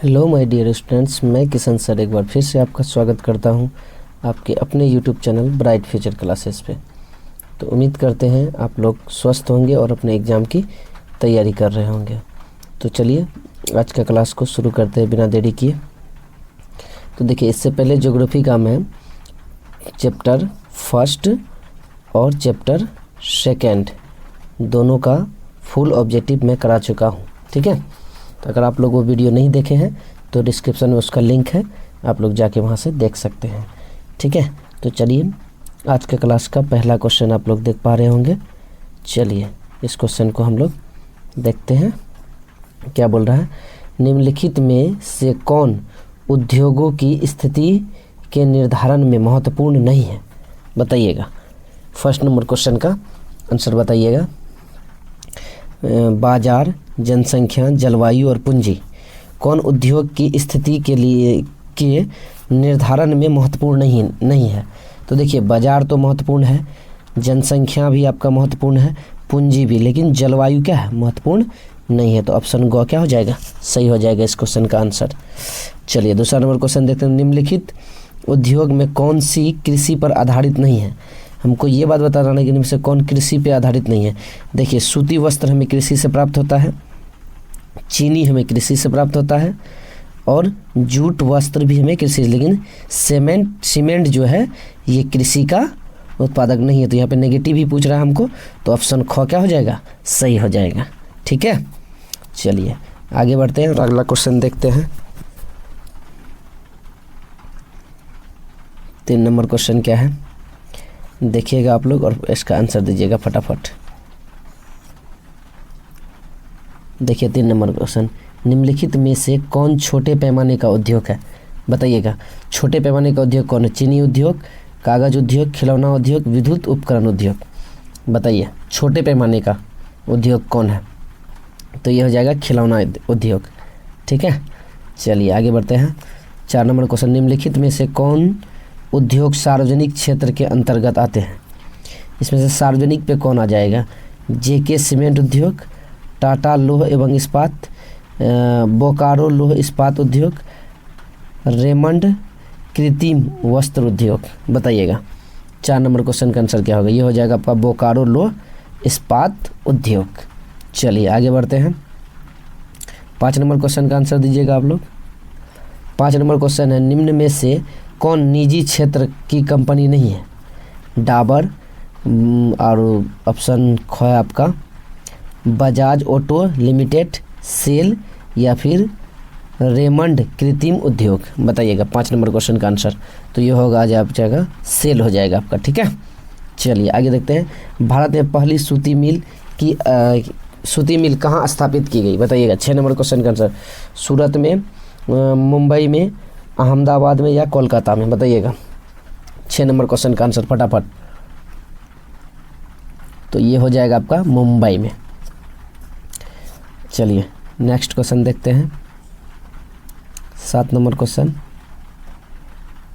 Hello my dear students, मैं Kishan sir एक बार फिर से आपका स्वागत करता हूं आपके अपने YouTube channel bright future classes पे। तो उम्मीद करते हैं आप लोग स्वस्थ होंगे और अपने एग्ज़ाम की तैयारी कर रहे होंगे। तो चलिए आज का क्लास को शुरू करते हैं बिना देरी किए। तो देखिए, इससे पहले ज्योग्राफी का मैं चैप्टर फर्स्ट और चैप्टर सेकेंड दोनों का फुल ऑब्जेक्टिव मैं करा चुका हूँ, ठीक है। तो अगर आप लोग वो वीडियो नहीं देखे हैं तो डिस्क्रिप्शन में उसका लिंक है, आप लोग जाके वहाँ से देख सकते हैं, ठीक है। तो चलिए आज के क्लास का पहला क्वेश्चन आप लोग देख पा रहे होंगे। चलिए इस क्वेश्चन को हम लोग देखते हैं। क्या बोल रहा है, निम्नलिखित में से कौन उद्योगों की स्थिति के निर्धारण में महत्वपूर्ण नहीं है, बताइएगा। फर्स्ट नंबर क्वेश्चन का आंसर बताइएगा। बाजार, जनसंख्या, जलवायु और पूंजी कौन उद्योग की स्थिति के निर्धारण में महत्वपूर्ण नहीं है। तो देखिए, बाजार तो महत्वपूर्ण है, जनसंख्या भी आपका महत्वपूर्ण है, पूंजी भी, लेकिन जलवायु क्या है, महत्वपूर्ण नहीं है। तो ऑप्शन ग क्या हो जाएगा, सही हो जाएगा इस क्वेश्चन का आंसर। चलिए दूसरा नंबर क्वेश्चन देखते हैं। निम्नलिखित उद्योग में कौन सी कृषि पर आधारित नहीं है। हमको ये बात बताना है कि इनमें से कौन कृषि पे आधारित नहीं है। देखिए, सूती वस्त्र हमें कृषि से प्राप्त होता है, चीनी हमें कृषि से प्राप्त होता है, और जूट वस्त्र भी हमें कृषि, लेकिन सीमेंट जो है ये कृषि का उत्पादक नहीं है। तो यहाँ पे नेगेटिव ही पूछ रहा है हमको, तो ऑप्शन ख क्या हो जाएगा, सही हो जाएगा, ठीक है। चलिए आगे बढ़ते हैं और अगला क्वेश्चन देखते हैं। 3 नंबर क्वेश्चन क्या है देखिएगा आप लोग और इसका आंसर दीजिएगा फटाफट। देखिए 3 नंबर क्वेश्चन, निम्नलिखित में से कौन छोटे पैमाने का उद्योग है, बताइएगा। छोटे पैमाने का उद्योग कौन है, चीनी उद्योग, कागज उद्योग, खिलौना उद्योग, विद्युत उपकरण उद्योग, बताइए छोटे पैमाने का उद्योग कौन है। तो ये हो जाएगा खिलौना उद्योग, ठीक है। चलिए आगे बढ़ते हैं। 4 नंबर क्वेश्चन, निम्नलिखित में से कौन उद्योग सार्वजनिक क्षेत्र के अंतर्गत आते हैं। इसमें से सार्वजनिक पे कौन आ जाएगा, जेके सीमेंट उद्योग, टाटा लौह एवं इस्पात, बोकारो लौह इस्पात उद्योग, रेमंड कृत्रिम वस्त्र उद्योग, बताइएगा। 4 नंबर क्वेश्चन का आंसर क्या होगा, ये हो जाएगा आपका बोकारो लौह इस्पात उद्योग। चलिए आगे बढ़ते हैं। 5 नंबर क्वेश्चन का आंसर दीजिएगा आप लोग। 5 नंबर क्वेश्चन है, निम्न में से कौन निजी क्षेत्र की कंपनी नहीं है। डाबर, और ऑप्शन ख है आपका बजाज ऑटो लिमिटेड, सेल, या फिर रेमंड कृत्रिम उद्योग, बताइएगा 5 नंबर क्वेश्चन का आंसर। तो ये होगा आ जाएगा सेल हो जाएगा आपका, ठीक है। चलिए आगे देखते हैं। भारत में पहली सूती मिल कहाँ स्थापित की गई, बताइएगा। 6 नंबर क्वेश्चन का आंसर, सूरत में, मुंबई में, अहमदाबाद में, या कोलकाता में, बताइएगा। 6 नंबर क्वेश्चन का आंसर फटाफट। तो ये हो जाएगा आपका मुंबई में। चलिए नेक्स्ट क्वेश्चन देखते हैं। 7 नंबर क्वेश्चन।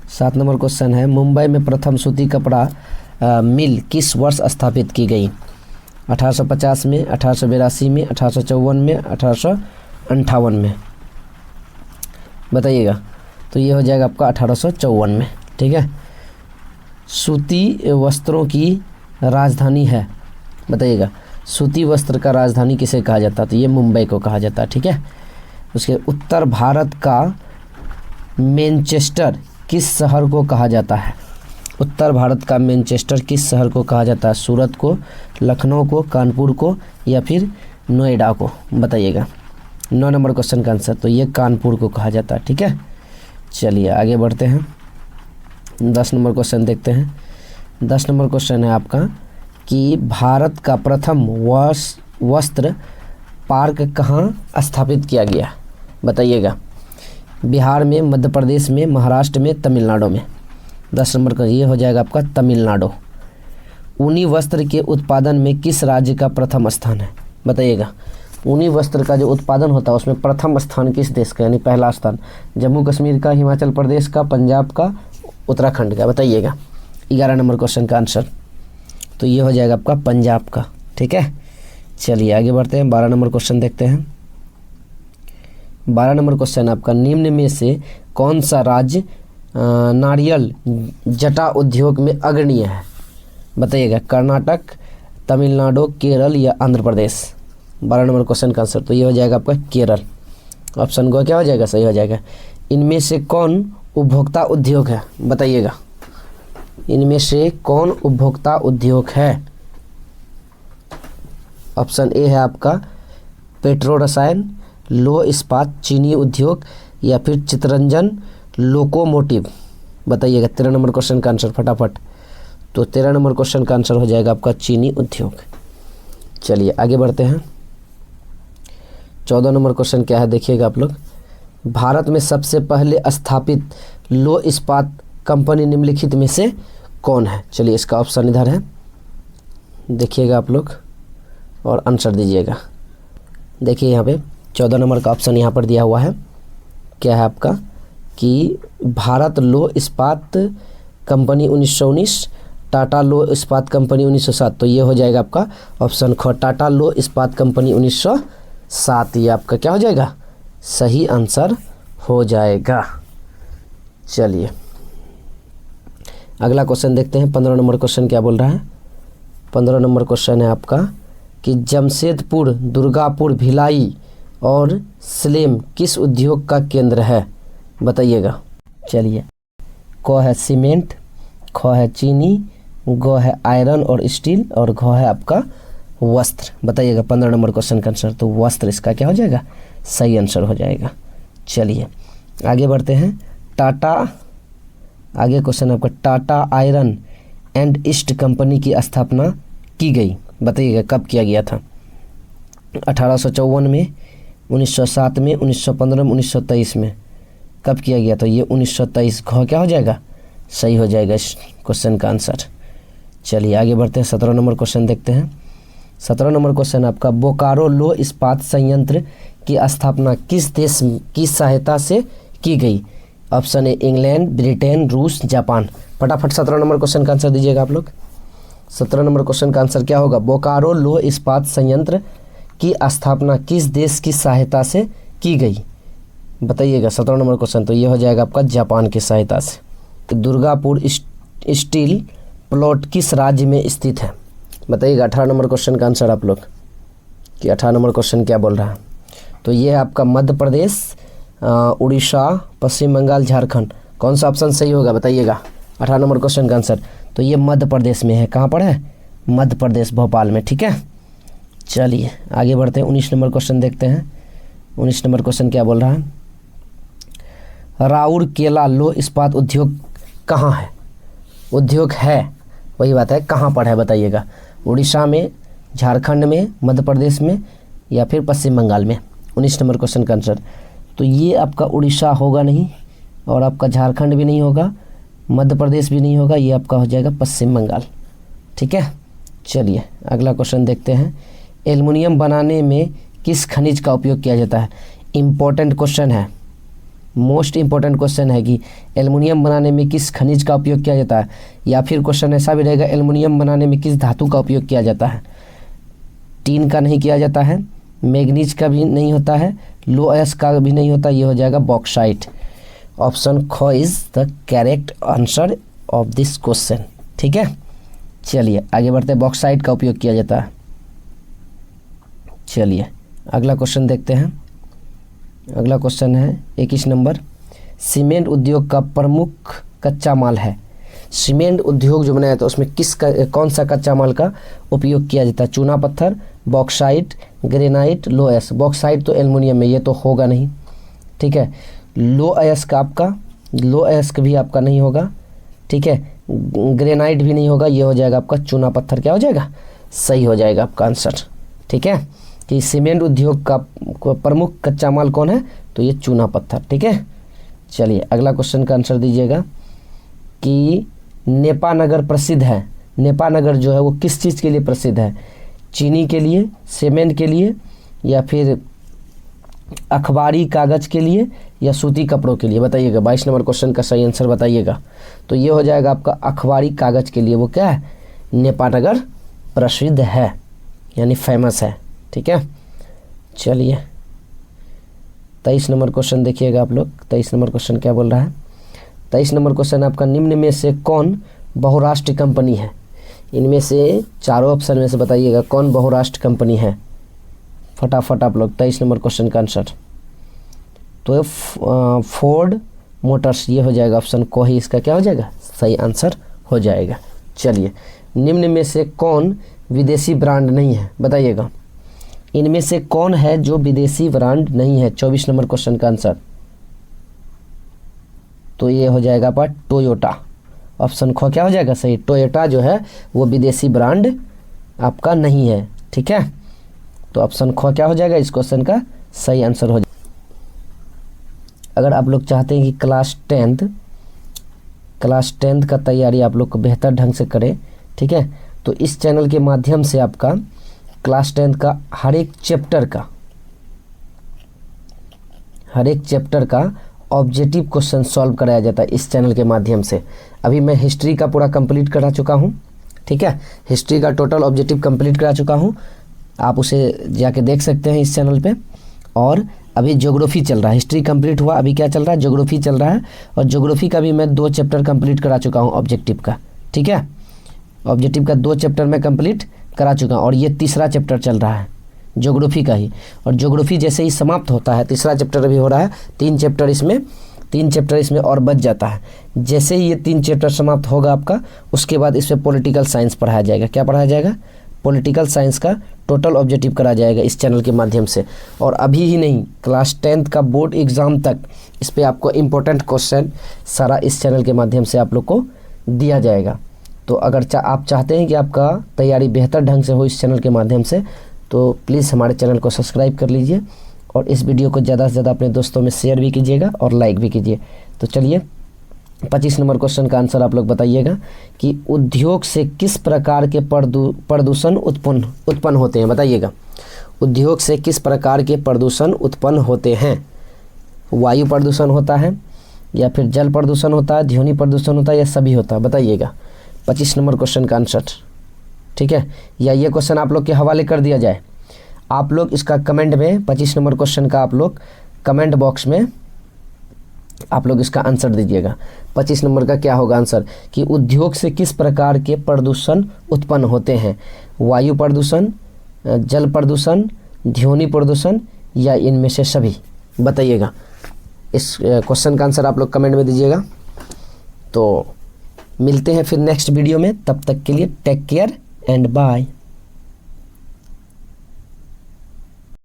7 नंबर क्वेश्चन है, मुंबई में प्रथम सूती कपड़ा मिल किस वर्ष स्थापित की गई। 1850 में, 1882 में, 1854 में, 1858 में, बताइएगा। तो ये हो जाएगा आपका 1854 में, ठीक है। सूती वस्त्रों की राजधानी है, बताइएगा। सूती वस्त्र का राजधानी किसे कहा जाता है, तो ये मुंबई को कहा जाता है, ठीक है। उसके उत्तर भारत का मैनचेस्टर किस शहर को कहा जाता है। उत्तर भारत का मैनचेस्टर किस शहर को कहा जाता है, सूरत को, लखनऊ को, कानपुर को, या फिर नोएडा को, बताइएगा। 9 नंबर क्वेश्चन का आंसर, तो ये कानपुर को कहा जाता है, ठीक है। चलिए आगे बढ़ते हैं। 10 नंबर क्वेश्चन देखते हैं। 10 नंबर क्वेश्चन है आपका कि भारत का प्रथम वस्त्र पार्क कहाँ स्थापित किया गया, बताइएगा। बिहार में, मध्य प्रदेश में, महाराष्ट्र में, तमिलनाडु में। 10 नंबर का ये हो जाएगा आपका तमिलनाडु। ऊनी वस्त्र के उत्पादन में किस राज्य का प्रथम स्थान है, बताइएगा। ऊनी वस्त्र का जो उत्पादन होता है उसमें प्रथम स्थान किस देश का, यानी पहला स्थान जम्मू कश्मीर का, हिमाचल प्रदेश का, पंजाब का, उत्तराखंड का, बताइएगा। 11 नंबर क्वेश्चन का आंसर, तो ये हो जाएगा आपका पंजाब का, ठीक है। चलिए आगे बढ़ते हैं। 12 नंबर क्वेश्चन देखते हैं। 12 नंबर क्वेश्चन आपका, निम्न में से कौन सा राज्य नारियल जटा उद्योग में अग्रणीय है? बताइएगा, कर्नाटक, तमिलनाडु, केरल या आंध्र प्रदेश। 12 नंबर क्वेश्चन का आंसर तो ये हो जाएगा आपका केरल। ऑप्शन को क्या हो जाएगा, सही हो जाएगा। इनमें से कौन उपभोक्ता उद्योग है? बताइएगा, इनमें से कौन उपभोक्ता उद्योग है? ऑप्शन ए है आपका पेट्रो रसायन, लौह इस्पात, चीनी उद्योग या फिर चितरंजन लोकोमोटिव। बताइएगा 13 नंबर क्वेश्चन का आंसर फटाफट। तो 13 नंबर क्वेश्चन का आंसर हो जाएगा आपका चीनी उद्योग। चलिए आगे बढ़ते हैं। 14 नंबर क्वेश्चन क्या है देखिएगा आप लोग, भारत में सबसे पहले स्थापित लौह इस्पात कंपनी निम्नलिखित में से कौन है? चलिए इसका ऑप्शन इधर है, देखिएगा आप लोग और आंसर दीजिएगा। देखिए यहाँ पे 14 नंबर का ऑप्शन यहाँ पर दिया हुआ है, क्या है आपका कि भारत लौह इस्पात कंपनी 1919, टाटा लौह इस्पात कंपनी 1907। तो ये हो जाएगा आपका ऑप्शन ख, टाटा लौह इस्पात कंपनी 1907। ये आपका क्या हो जाएगा, सही आंसर हो जाएगा। चलिए अगला क्वेश्चन देखते हैं। 15 नंबर क्वेश्चन क्या बोल रहा है? 15 नंबर क्वेश्चन है आपका कि जमशेदपुर, दुर्गापुर, भिलाई और स्लेम किस उद्योग का केंद्र है? बताइएगा। चलिए, क है सीमेंट, ख है चीनी, ग है आयरन और स्टील और घ है आपका वस्त्र। बताइएगा 15 नंबर क्वेश्चन का आंसर। तो वस्त्र इसका क्या हो जाएगा, सही आंसर हो जाएगा। चलिए आगे बढ़ते हैं। टाटा, आगे क्वेश्चन आपका, Tata iron and east company की स्थापना की गई। बताइएगा कब किया गया था? 1854 में, 1907 में, 1915 में, 1923 में। कब किया गया? तो ये 1923। घ क्या हो जाएगा, सही हो जाएगा इस क्वेश्चन का आंसर। चलिए आगे बढ़ते हैं। 17 नंबर क्वेश्चन देखते हैं। 17 नंबर क्वेश्चन आपका, बोकारो लौह इस्पात संयंत्र की स्थापना किस देश की सहायता से की गई? ऑप्शन ए इंग्लैंड, ब्रिटेन, रूस, जापान। फटाफट 17 नंबर क्वेश्चन का आंसर दीजिएगा आप लोग। 17 नंबर क्वेश्चन का आंसर क्या होगा? बोकारो लौह इस्पात संयंत्र की स्थापना किस देश की सहायता से की गई? बताइएगा 17 नंबर क्वेश्चन। तो ये हो जाएगा आपका जापान की सहायता से। दुर्गापुर स्टील प्लॉट किस राज्य में स्थित है? बताइएगा 18 नंबर क्वेश्चन का आंसर आप लोग, कि 18 नंबर क्वेश्चन क्या बोल रहा है? तो ये है आपका मध्य प्रदेश, उड़ीसा, पश्चिम बंगाल, झारखंड। कौन सा ऑप्शन सही होगा बताइएगा 18 नंबर क्वेश्चन का आंसर। तो ये मध्य प्रदेश में है। कहाँ पर है? मध्य प्रदेश, भोपाल में। ठीक है, चलिए आगे बढ़ते हैं। 19 नंबर क्वेश्चन देखते हैं। 19 नंबर क्वेश्चन क्या बोल रहा है? राउरकेला लौह इस्पात उद्योग कहाँ है? उद्योग है, वही बात है, कहाँ पर है बताइएगा। उड़ीसा में, झारखंड में, मध्य प्रदेश में या फिर पश्चिम बंगाल में। 19 नंबर क्वेश्चन का आंसर। तो ये आपका उड़ीसा होगा नहीं और आपका झारखंड भी नहीं होगा, मध्य प्रदेश भी नहीं होगा, ये आपका हो जाएगा पश्चिम बंगाल। ठीक है, चलिए अगला क्वेश्चन देखते हैं। एल्युमिनियम बनाने में किस खनिज का उपयोग किया जाता है? इम्पोर्टेंट क्वेश्चन है, मोस्ट इम्पोर्टेंट क्वेश्चन है कि एल्युमिनियम बनाने में किस खनिज का उपयोग किया जाता है, या फिर क्वेश्चन ऐसा भी रहेगा एल्युमिनियम बनाने में किस धातु का उपयोग किया जाता है। टीन का नहीं किया जाता है, मैग्नीज का भी नहीं होता है, लो अयस्क का भी नहीं होता, ये हो जाएगा बॉक्साइट। ऑप्शन ख is the correct answer of this question. ठीक है, चलिए आगे बढ़ते हैं। बॉक्साइट का उपयोग किया जाता है। चलिए अगला क्वेश्चन देखते हैं। अगला क्वेश्चन है 21 नंबर। सीमेंट उद्योग का प्रमुख कच्चा माल है। सीमेंट उद्योग जो बनाया था उसमें कौन सा कच्चा माल का उपयोग किया जाता है? चूना पत्थर, बॉक्साइट, ग्रेनाइट, लो अयस्क। बॉक्साइट तो एल्युमिनियम में, ये तो होगा नहीं। ठीक है, लो अयस्क आपका, लो अयस्क भी आपका नहीं होगा। ठीक है, ग्रेनाइट भी नहीं होगा, ये हो जाएगा आपका चूना पत्थर। क्या हो जाएगा? सही हो जाएगा आपका आंसर। ठीक है, कि सीमेंट उद्योग का प्रमुख कच्चा माल कौन है? तो ये चूना पत्थर। ठीक है, चलिए अगला क्वेश्चन का आंसर दीजिएगा कि नेपानगर प्रसिद्ध है। नेपानगर जो है वो किस चीज़ के लिए प्रसिद्ध है? चीनी के लिए, सीमेंट के लिए या फिर अखबारी कागज़ के लिए या सूती कपड़ों के लिए? बताइएगा 22 नंबर क्वेश्चन का सही आंसर बताइएगा। तो ये हो जाएगा आपका अखबारी कागज़ के लिए। वो क्या है? नेपानगर प्रसिद्ध है, यानी फेमस है। ठीक है, चलिए 23 नंबर क्वेश्चन देखिएगा आप लोग। 23 नंबर क्वेश्चन क्या बोल रहा है? 23 नंबर क्वेश्चन आपका, निम्न में से कौन बहुराष्ट्रीय कंपनी है? इनमें से चारों ऑप्शन में से बताइएगा कौन बहुराष्ट्रीय कंपनी है। फटाफट आप लोग 23 नंबर क्वेश्चन का आंसर। तो फोर्ड मोटर्स, ये हो जाएगा ऑप्शन को ही इसका क्या हो जाएगा, सही आंसर हो जाएगा। चलिए, निम्न में से कौन विदेशी ब्रांड नहीं है? बताइएगा इनमें से कौन है जो विदेशी ब्रांड नहीं है? 24 नंबर क्वेश्चन का आंसर। तो ये हो जाएगा आपका टोयोटा। ऑप्शन ख क्या हो जाएगा सही, टोयोटा जो है वो विदेशी ब्रांड आपका नहीं है। ठीक है, तो ऑप्शन ख क्या हो जाएगा इस क्वेश्चन का सही आंसर हो जाएगा। अगर आप लोग चाहते हैं कि क्लास टेंथ का तैयारी आप लोग को बेहतर ढंग से करें, ठीक है, तो इस चैनल के माध्यम से आपका क्लास 10 का हर एक चैप्टर का ऑब्जेक्टिव क्वेश्चन सॉल्व कराया जाता है इस चैनल के माध्यम से। अभी मैं हिस्ट्री का पूरा कंप्लीट करा चुका हूँ, ठीक है, हिस्ट्री का टोटल ऑब्जेक्टिव कंप्लीट करा चुका हूँ, आप उसे जाके देख सकते हैं इस चैनल पे। और अभी ज्योग्राफी चल रहा है, हिस्ट्री कंप्लीट हुआ, अभी क्या चल रहा है, ज्योग्राफी चल रहा है। और ज्योग्राफी का भी मैं 2 चैप्टर कंप्लीट करा चुका हूँ ऑब्जेक्टिव का, ठीक है, ऑब्जेक्टिव का 2 चैप्टर मैं कंप्लीट करा चुका हूँ और ये तीसरा चैप्टर चल रहा है ज्योग्राफी का ही। और ज्योग्राफी जैसे ही समाप्त होता है, तीसरा चैप्टर अभी हो रहा है, 3 चैप्टर इसमें और बच जाता है। जैसे ही ये 3 चैप्टर समाप्त होगा आपका, उसके बाद इसमें पॉलिटिकल साइंस पढ़ाया जाएगा। क्या पढ़ाया जाएगा? पॉलिटिकल साइंस का टोटल ऑब्जेक्टिव करा जाएगा इस चैनल के माध्यम से। और अभी ही नहीं, क्लास 10th का बोर्ड एग्ज़ाम तक इस पर आपको इम्पोर्टेंट क्वेश्चन सारा इस चैनल के माध्यम से आप लोग को दिया जाएगा। तो अगर आप चाहते हैं कि आपका तैयारी बेहतर ढंग से हो इस चैनल के माध्यम से, तो प्लीज़ हमारे चैनल को सब्सक्राइब कर लीजिए और इस वीडियो को ज़्यादा से ज़्यादा अपने दोस्तों में शेयर भी कीजिएगा और लाइक भी कीजिए। तो चलिए, 25 नंबर क्वेश्चन का आंसर आप लोग बताइएगा कि उद्योग से किस प्रकार के प्रदूषण उत्पन्न होते हैं? बताइएगा, उद्योग से किस प्रकार के प्रदूषण उत्पन्न होते हैं? वायु प्रदूषण होता है, या फिर जल प्रदूषण होता है, ध्वनि प्रदूषण होता है, या सभी होता है? बताइएगा 25 नंबर क्वेश्चन का आंसर, ठीक है, या ये क्वेश्चन आप लोग के हवाले कर दिया जाए। आप लोग इसका कमेंट में 25 नंबर क्वेश्चन का आप लोग कमेंट बॉक्स में आप लोग इसका आंसर दीजिएगा। 25 नंबर का क्या होगा आंसर कि उद्योग से किस प्रकार के प्रदूषण उत्पन्न होते हैं? वायु प्रदूषण, जल प्रदूषण, ध्वनि प्रदूषण, या इनमें से सभी? बताइएगा। इस क्वेश्चन का आंसर आप लोग कमेंट में दीजिएगा। तो मिलते हैं फिर नेक्स्ट वीडियो में, तब तक के लिए टेक केयर एंड बाय।